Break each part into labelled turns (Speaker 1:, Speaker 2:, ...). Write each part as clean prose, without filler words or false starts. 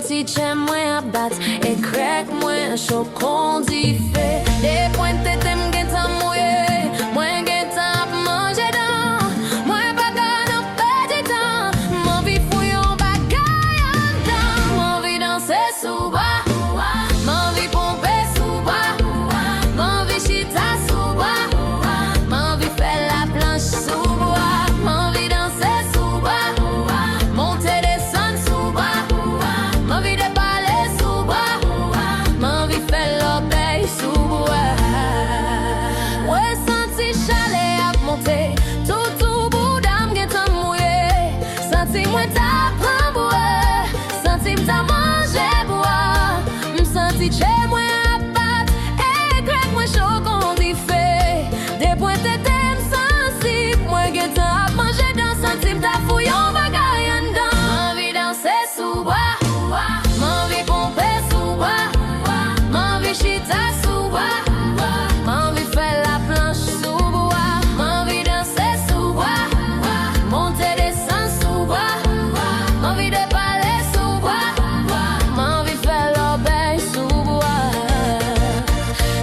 Speaker 1: Si j'aime moins à battre et crack moins chaud qu'on dit fait des points de tête m'gen ta mouillé moins gen ta manger dans moins pas dans petit temps mon vie fouillon bagaille en dedans mon vie danser sous bas mon vie pomper sous bas mon vie chita sous bas mon vie faire la planche sous bois mon vie danser sous bas monter descendre sous bas mon vie de parler sous bois, mon vie fait l'obéi sous bois. Ouais, senti chalet à monter, tout bout d'âme qui t'a mouillé. Senti moi t'as pris bois, senti m't'a mangé bois. M'senti chez moi à battre, et grec moi chaud qu'on dit fait. Des points t'étais sensible, moi qui t'as mangé dans senti m't'a fouillé en bagaille en dedans. Mon vie danser sous bois. Mon vie pomper sous bois, mon vie chita sous bois, mon vie faire la planche sous bois, mon vie danser sous bois, monter descendre sous bois, mon vie de parler sous bois, mon vie faire l'obéi sous bois.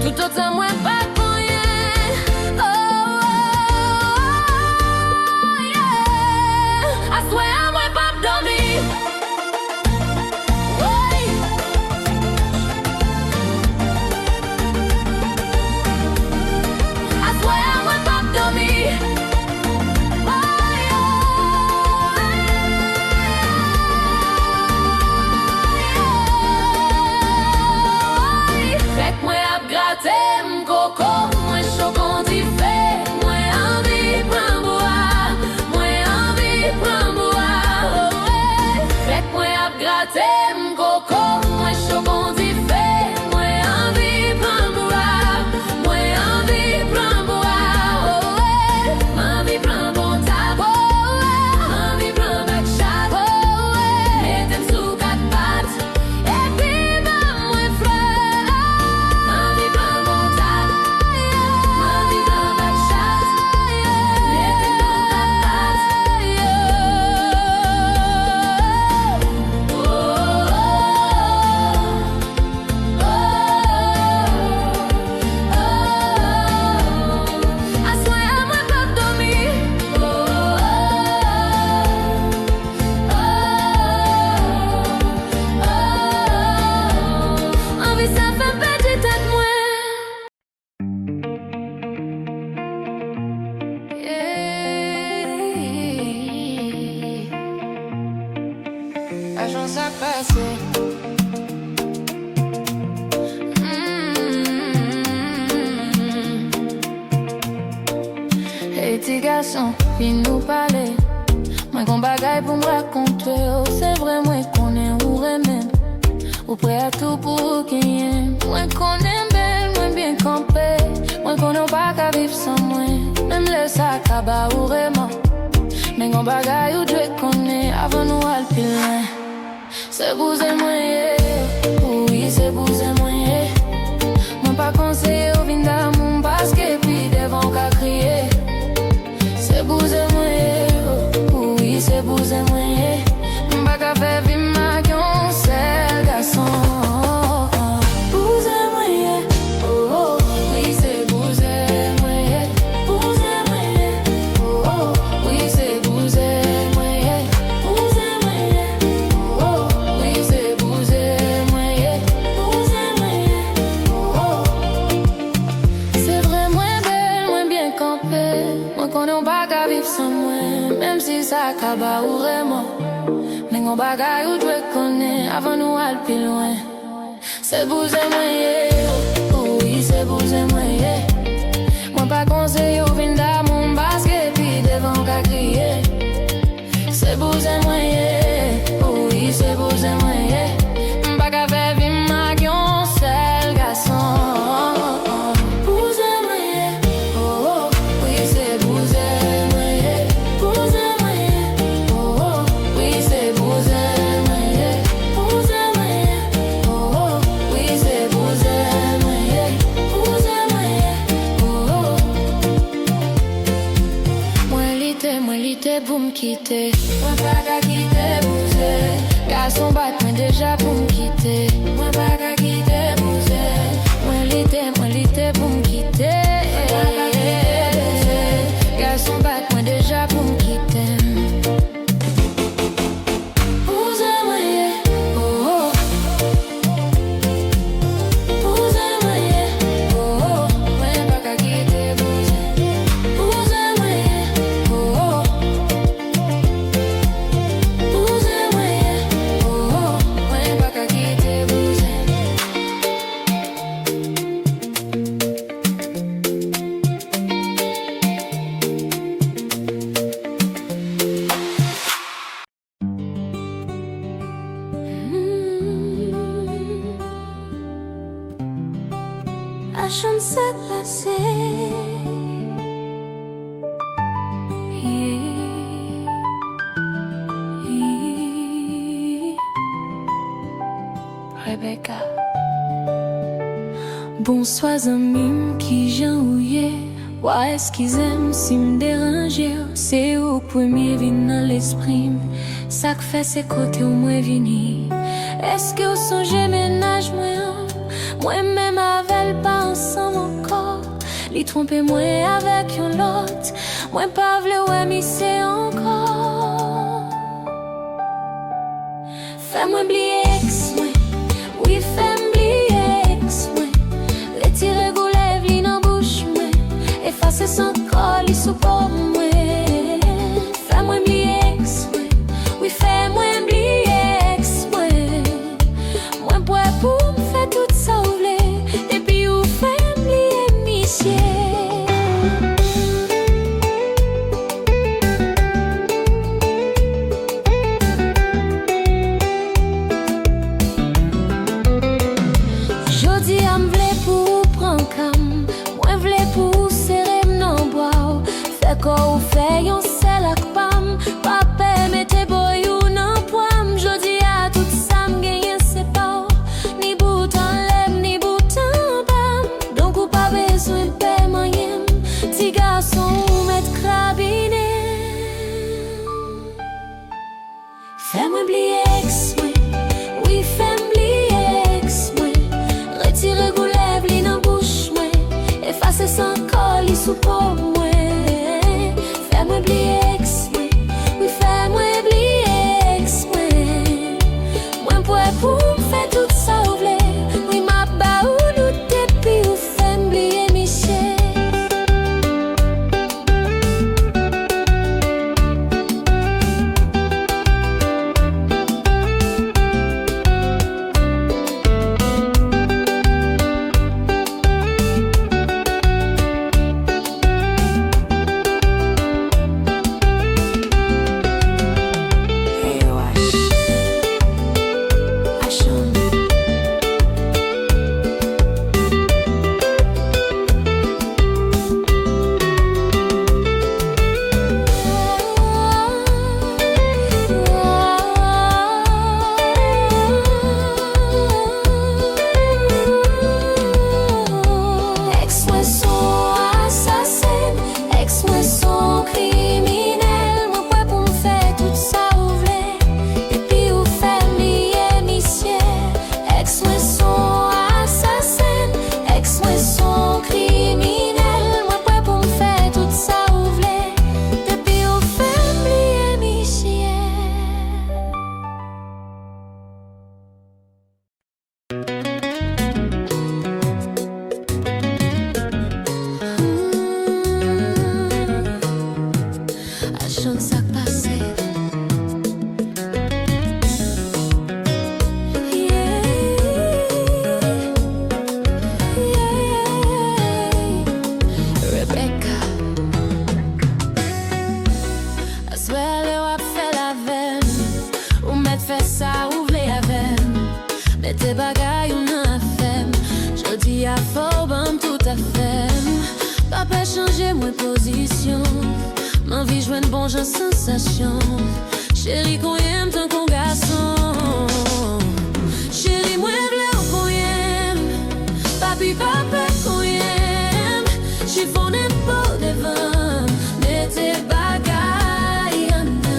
Speaker 1: Tout autant moi pas pour rien. Oh, yeah. I swear moi pas dormir.
Speaker 2: Petit garçon, il nous parlait. Moi qu'on bagaille pour me raconter. Oh, c'est vrai, moi qu'on est ou remède. Ou prêt à tout pour gagner. Moi qu'on est belle, moi bien campé. Moi qu'on n'a pas qu'à vivre sans moi. Même le sac à bas ou vraiment. Mais qu'on bagaille ou Dieu connaît. Avant nous à le pilin. C'est vous et moi, yeah. Oui, c'est vous et moi, yeah. Moi pas conseiller au vin d'amour. Parce que puis devant qu'à crier. C'est vous et moi, yeah. Oui, c'est vous et moi, yeah. M'pas qu'à faire vivre ma gueule, c'est le garçon. Vous et moi, yeah. Oh, oh. Oui, c'est vous et moi, yeah. Vous et moi, yeah. Oh, oh. Oui, c'est vous et moi, yeah. Vous et moi, yeah. Oh, oh. Oui, c'est vous et moi, yeah. Vous et moi, yeah. Oh, oh. C'est vrai, moins belle, moins bien campée. Moi qu'on n'a pas qu'à vivre sans moi. Même si ça acaba ou vraiment. Mais on bagaille ou doit connaître. Avant nous aller plus loin. C'est vous et moi, yeah. Oui, c'est vous et moi, yeah. Moi pas conseiller au vin d'amour. Parce que puis devant qu'à crier. C'est vous et moi, yeah. Oui, c'est vous et moi, yeah. Pas qu'à faire vivre ma gueule, c'est le garçon. quitter. Moi pas qu'à quitter bousé. Garçon bat moi déjà pour me quitter. Moi pas qu'à quitter bousé. Moi l'été pour me quitter. Garçon bat moi déjà pour me quitter. Bousé moi yeah, oh oh. Bousé moi yeah, oh oh. Moi pas qu'à quitter bousé. Bousé moi yeah, oh oh. Bousé moi yeah, oh oh. Moi pas qu'à quitter bousé. La chance s'est passée. Rebecca. Bonsoir amis qui j'en ouye. Ouais, est-ce qu'ils aiment si me déranger? C'est au premier vin dans l'esprit. Ça que fait c'est côté au moins vini. Est-ce que vous songez ménage moi même avec pas ensemble encore. Li tromper moi avec un l'autre. Moi pas vle ouais mi c'est encore. Fais-moi oublier ex moi. Oui fais-moi oublier ex moi. Retire goulève li dans bouche moi. Effacer sans corps li sous peau moi. Fais-moi oublier ex moi. Oui fais-moi oublier ex moi. Moi pour me faire tout ça ouvler. Et puis ou fais oublier monsieur. Jodi am vle pour prendre cam. Moi vle pour serrer m'nan bois. Fait quoi ou fait yon sel ak pam. Pas permettre boy ou nan poam. Jodi a tout ça m'gagne c'est pas. Ni bout en lèvres ni bout en bam. Donc ou pas besoin de paiement yem. Ti garçon ou mettre crabiné. Fais-moi oublier ex moi. Oui fais-moi oublier ex moi. Retire goulève li nan bouche moi. Effacer sans corps li sous peau moi. Fais-moi oublier ex moi. Oui fais-moi oublier ex moi. Moi pour me faire tout ça ouvler. Oui ma ba ou doute et puis ou fais oublier Michel. Tes bagailles on a fait. Jodi a fort bon tout à fait. Papa changer moi position. M'envie joindre bon genre sensation. Chérie qu'on aime tant qu'on garçon. Chérie moi v'là qu'on aime. Papi papa qu'on aime. Chiffonne pas devant. Mais tes bagailles on a.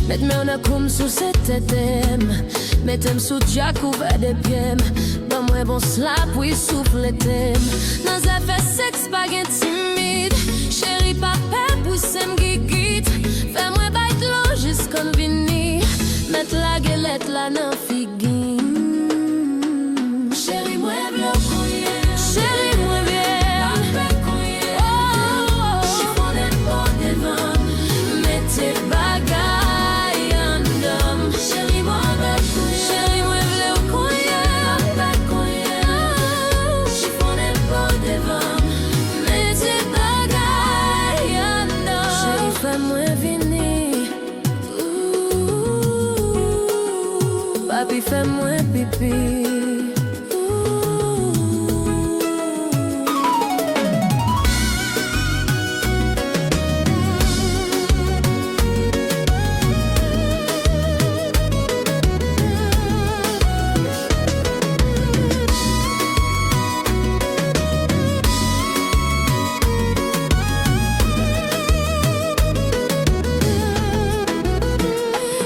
Speaker 1: Met-moi en akoum sous cette thème. Mettez-moi sous dia couvert de pieds. Donne-moi bon slap, oui, souffle thème. Dans un fait sexe, pas timide. Chérie, papa, pousse-moi guiguite. Fais-moi baille l'eau jusqu'en vini. Mette la galette là dans figui. Chérie, moi, v'là couillé. Chérie, moi, viens. Papa, couillé. Oh, chiffonne pour devant. Mettez bagaille en dame. Chérie, moi, v'là couillé. Chérie, moi, v'là couillé. Papa, couillé. Chiffonne pour devant. Mettez bagaille en dame. Chérie, fais-moi venir. Papi, fais-moi pipi.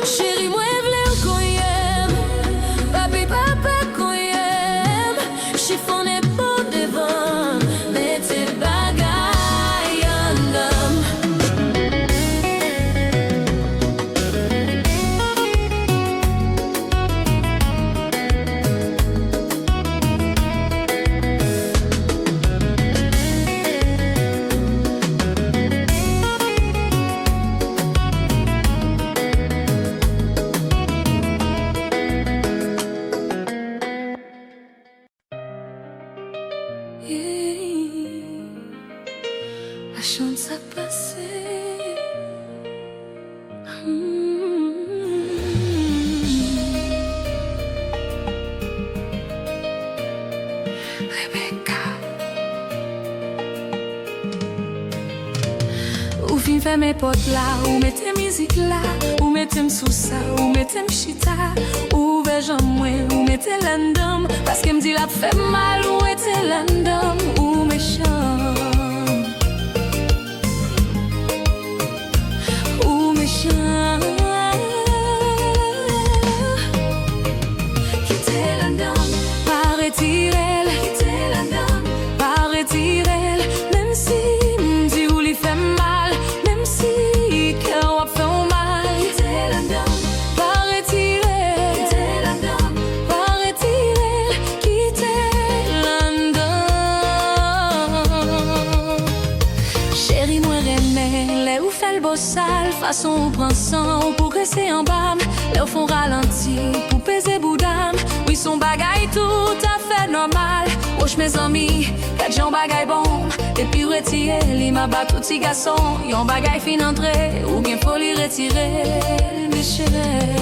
Speaker 1: Chérie, moi, v'là qu'on y aime. Papi, papa, qu'on y aime. Chiffonne pour devant. Mettez bagaille en dame. La chance a passé. Rebecca. Ou fin fait mes potes là, ou mettez musique là, ou mettez sous ça, ou mettez chita, ou veille moi, ou mettez l'andom, parce que me dit la fait mal, ou mettez l'andom, ou méchant. Quittez la dame, pas retirer, quittez la dame, pas retirer, même si m'di ou li fait mal, même si cœur a fait mal. Quittez la dame, pas retirer, quittez la dame, pas retirer, quittez la dame. Chérie, moi remets, les ou fait le beau sale, façon ou prend sang, pour rester en bas, les ou font ralenti, pour peser boudam. Oui, son bagaille tout à fait normal. Wesh mes amis, quatre gens bagaille bon. Et puis retirer, li m'a bat tout petit garçon. Yon bagaille fin entré, ou bien faut li retirer, mes chéris.